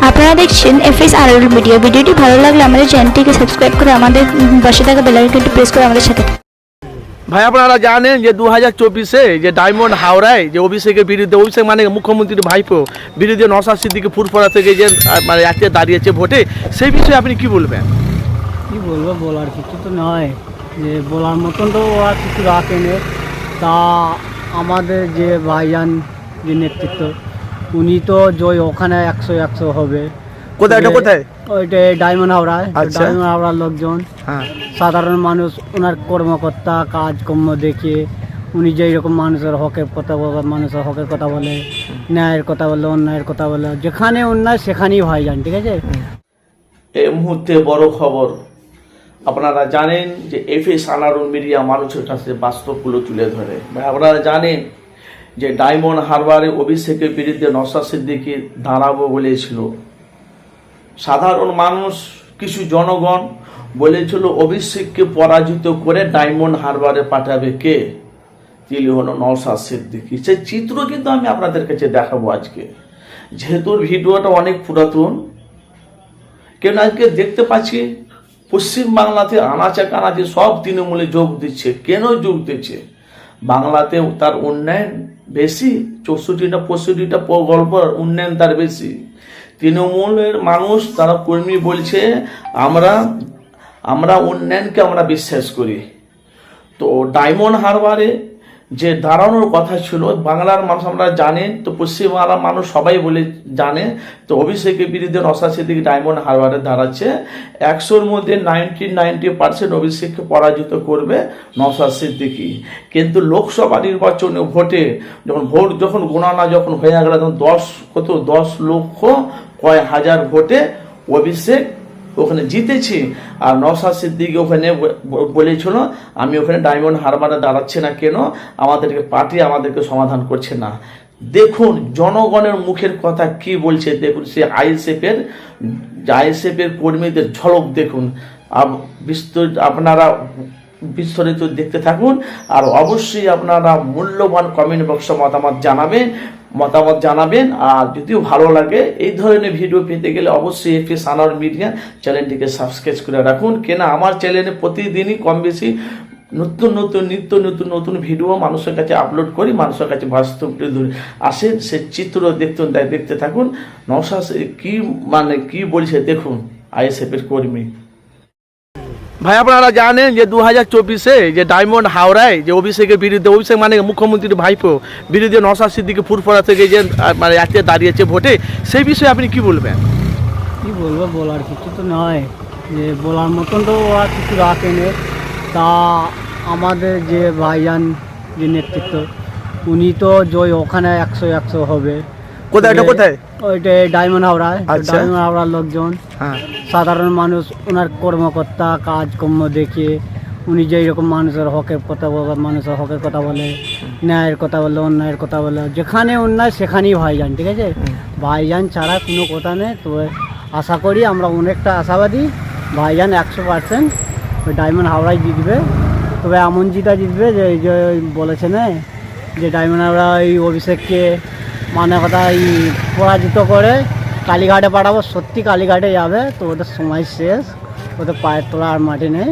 আপনারা দেখছেন FS RL media. ভিডিওটি ভালো লাগলে আমাদের চ্যানেলটিকে সাবস্ক্রাইব করে আমাদের পাশে থাকা বেল আইকনটি প্রেস করে আমাদের সাথে। ভাই আপনারা জানেন যে 2024-এ যে ডায়মন্ড হাওড়ায় যে অভিষেকের বিরুদ্ধে, অভিষেক মানে মুখ্যমন্ত্রীর ভাইপো বিরুদ্ধে নওশাদ সিদ্দিকী ফুরফুরা থেকে যে মানে আজকে দাঁড়িয়েছে ভোটে, সেই বিষয়ে আপনি কি বলবেন? কি বলবো, বলার কিছু তো নয়, যে বলার মতন তো আর কিছু রাখেনি। তা আমাদের যে ভাইজান যে নেতৃত্ব, উনি তো জয় ওখানে 100 হবে। কোথায় এটা কোথায়? ওইটা ডায়মন্ড হাওড়ায়। আচ্ছা। ডায়মন্ড হাওড়ার লোকজন, হ্যাঁ, সাধারণ মানুষ ওনার কর্মকর্তা কাজকর্ম দেখে উনি যেই রকম মানুষের হকের কথা বলে, মানুষের হকের কথা বলে, ন্যায়ের কথা বলে, অন্যায়ের কথা বলে, যেখানে অন্যায় সেখানেই ভাইজান, ঠিক আছে। এই মুহূর্তে বড় খবর। আপনারা জানেন যে এফএস আনারুল মিডিয়া মানুষের কাছে বাস্তবগুলো তুলে ধরে। আপনারা জানেন যে ডায়মন্ড হারবারে অভিষেকের বিরুদ্ধে নওশাদ সিদ্দিকী দাঁড়াবো বলেছিল। সাধারণ মানুষ, কিছু জনগণ বলেছিল অভিষেককে পরাজিত করে ডায়মন্ড হারবারে পাঠাবে কে? তিনি হলো নওশাদ সিদ্দিকী। সেই চিত্র কিন্তু আমি আপনাদের কাছে দেখাবো আজকে, যেহেতু ভিডিওটা অনেক পুরাতন। কেন আজকে দেখতে পাচ্ছি পশ্চিমবাংলাতে আনাচে কানাচে সব তৃণমূলে যোগ দিচ্ছে। কেন যোগ দিচ্ছে? বাংলাতে তার উন্নয়ন বেশি, 64টা 65টা গল্প উন্নয়ন তার বেশি। তৃণমূলের মানুষ, তারা কর্মী বলছে আমরা উন্নয়নকে আমরা বিশ্বাস করি। তো ডায়মন্ড হারবারে যে দাঁড়ানোর কথা ছিল, বাংলার মানুষ আমরা জানেন, তো পশ্চিমবাংলার মানুষ সবাই বলে জানে। তো অভিষেকের বিরুদ্ধে নওশাদ সিদ্দিকী ডায়মন্ড হারবারে দাঁড়াচ্ছে। 100-র মধ্যে 90% অভিষেককে পরাজিত করবে নওশাদ সিদ্দিকী। কিন্তু লোকসভা নির্বাচনে ভোটে যখন গণনা হয়ে গেল, তখন 10 লক্ষ কয় হাজার ভোটে অভিষেক ওখানে জিতেছি। আর নওশাদ সিদ্দিকী ওখানে বলেছিল আমি ওখানে ডায়মন্ড হারবারে দাঁড়াচ্ছি না কেন, পার্টি আমাদেরকে সমাধান করছে না। দেখুন জনগণের মুখের কথা কি বলছে, দেখুন সে আইএসএফের কর্মীদের ঝলক দেখুন। আপনারা বিস্তারিত দেখতে থাকুন, আর অবশ্যই আপনারা মূল্যবান কমেন্ট বক্সে মতামত জানাবেন। আর যদিও ভালো লাগে এই ধরনের ভিডিও পেতে গেলে অবশ্যই এফএস আনারুল মিডিয়া চ্যানেলটিকে সাবস্ক্রাইব করে রাখুন। কেন আমার চ্যানেলে প্রতিদিনই কম বেশি নিত্য নতুন ভিডিও মানুষের কাছে আপলোড করি, মানুষের কাছে বাস্তব আসেন। সে চিত্র দেখতে থাকুন। নওশাদ কি বলছে দেখুন আইএসএফের কর্মী। ভাই আপনারা জানেন যে 2024-এ যে ডায়মন্ড হাওড়ায় যে অভিষেকের বিরুদ্ধে, অভিষেক মানে মুখ্যমন্ত্রীর ভাইপো বিরুদ্ধে নওশাদ সিদ্দিকী ফুরফুরা থেকে যে মানে আজকে দাঁড়িয়েছে ভোটে, সেই বিষয়ে আপনি কি বলবেন? কি বলবো, বলার কিছু তো নয়, যে বলার মতন তো আর কিছু রাখেনি। তা আমাদের যে ভাইজান যে নেতৃত্ব, উনি তো জয় ওখানে 100 হবে। কোথায় এটা কোথায়? ওইটা ডায়মন্ড হাওড়ায়। আচ্ছা। ডায়মন্ড হাওড়ার লোকজন, হ্যাঁ, সাধারণ মানুষ ওনার কর্মকর্তা কাজকর্ম দেখে উনি যেই রকম মানুষের হকের কথা বলে, মানুষের হকের কথা বলে, ন্যায়ের কথা বলে, অন্যায়ের কথা বলে, যেখানে অন্যায় সেখানেই ভাইজান, ঠিক আছে। ভাইজান ছাড়া কোনো কথা নেই। তো আশা করি, আমরা অনেকটা আশাবাদী ভাইজান 100% ওই ডায়মন্ড হাওড়ায় জিতবে। তবে এমন জিতবে যে বলেছে না, যে ডায়মন্ড হাওড়া এই অভিষেককে কথা পরাজিত করে কালীঘাটে পাঠাবো। সত্যি কালীঘাটে যাবে, তো ওদের সময় শেষ, ওদের পায়ের তোলা আর মাটি নেই।